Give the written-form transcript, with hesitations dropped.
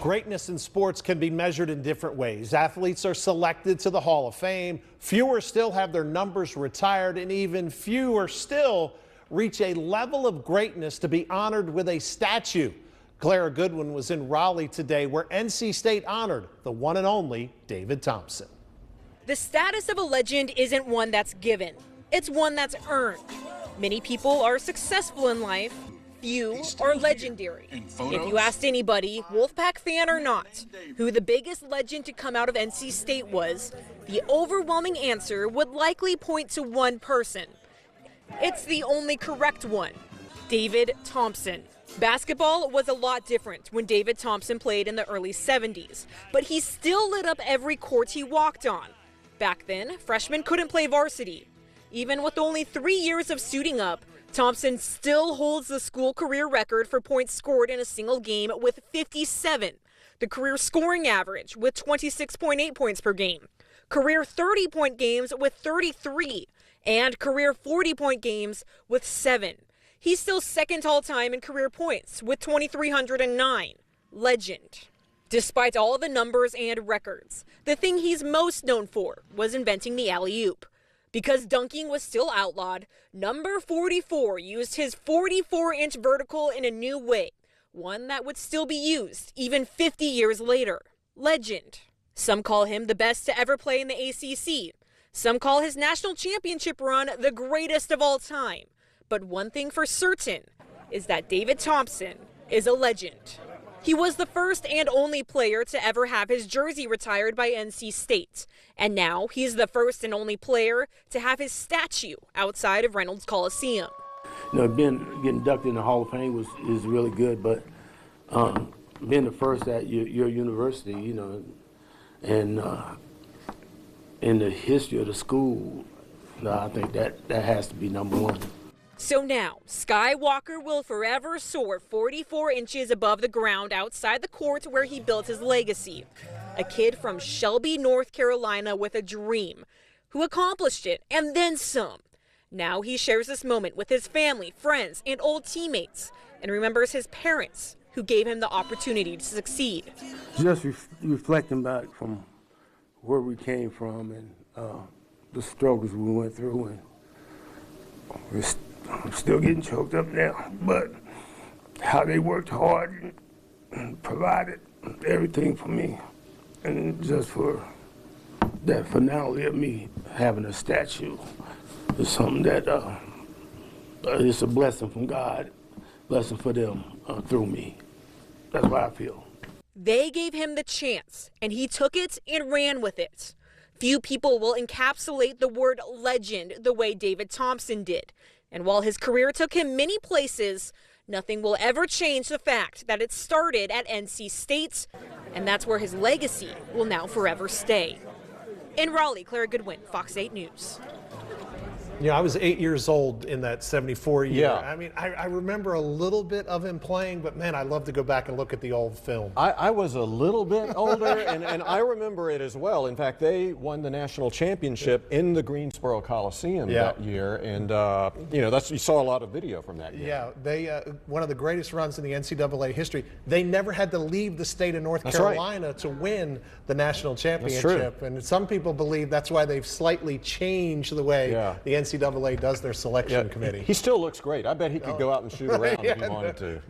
Greatness in sports can be measured in different ways. Athletes are selected to the Hall of Fame. Fewer still have their numbers retired, and even fewer still reach a level of greatness to be honored with a statue. Clara Goodwin was in Raleigh today, where NC State honored the one and only David Thompson. The status of a legend isn't one that's given. It's one that's earned. Many people are successful in life. Few are legendary. If you asked anybody, Wolfpack fan or not, who the biggest legend to come out of NC State was, the overwhelming answer would likely point to one person. It's the only correct one, David Thompson. Basketball was a lot different when David Thompson played in the early 70s, but he still lit up every court he walked on. Back then, freshmen couldn't play varsity. Even with only 3 years of suiting up, Thompson still holds the school career record for points scored in a single game with 57, the career scoring average with 26.8 points per game, career 30-point games with 33, and career 40-point games with 7. He's still second all-time in career points with 2,309. Legend. Despite all the numbers and records, the thing he's most known for was inventing the alley-oop. Because dunking was still outlawed, number 44 used his 44-inch vertical in a new way, one that would still be used even 50 years later. Legend. Some call him the best to ever play in the ACC. Some call his national championship run the greatest of all time. But one thing for certain is that David Thompson is a legend. He was the first and only player to ever have his jersey retired by NC State. And now he's the first and only player to have his statue outside of Reynolds Coliseum. You know, getting inducted in the Hall of Fame is really good, but being the first at your university, you know, and in the history of the school, I think that has to be number one. So now, Skywalker will forever soar 44 inches above the ground outside the court where he built his legacy. A kid from Shelby, North Carolina with a dream, who accomplished it and then some. Now he shares this moment with his family, friends, and old teammates, and remembers his parents who gave him the opportunity to succeed. Just reflecting back from where we came from and the struggles we went through, and I'm still getting choked up now, but how they worked hard and provided everything for me. And just for that finale of me having a statue is something that it's a blessing from God, blessing for them through me. That's what I feel. They gave him the chance, and he took it and ran with it. Few people will encapsulate the word legend the way David Thompson did. And while his career took him many places, nothing will ever change the fact that it started at NC State, and that's where his legacy will now forever stay. In Raleigh, Clara Goodwin, Fox 8 News. You know, I was 8 years old in that 74 year. Yeah. I mean, I remember a little bit of him playing, but man, I love to go back and look at the old film. I was a little bit older, and I remember it as well. In fact, they won the national championship in the Greensboro Coliseum that year, and you know, you saw a lot of video from that game. Yeah, they one of the greatest runs in the NCAA history. They never had to leave the state of North Carolina to win the national championship, and some people believe that's why they've slightly changed the way the NCAA does their selection committee. He still looks great. I bet he could go out and shoot around if he wanted to.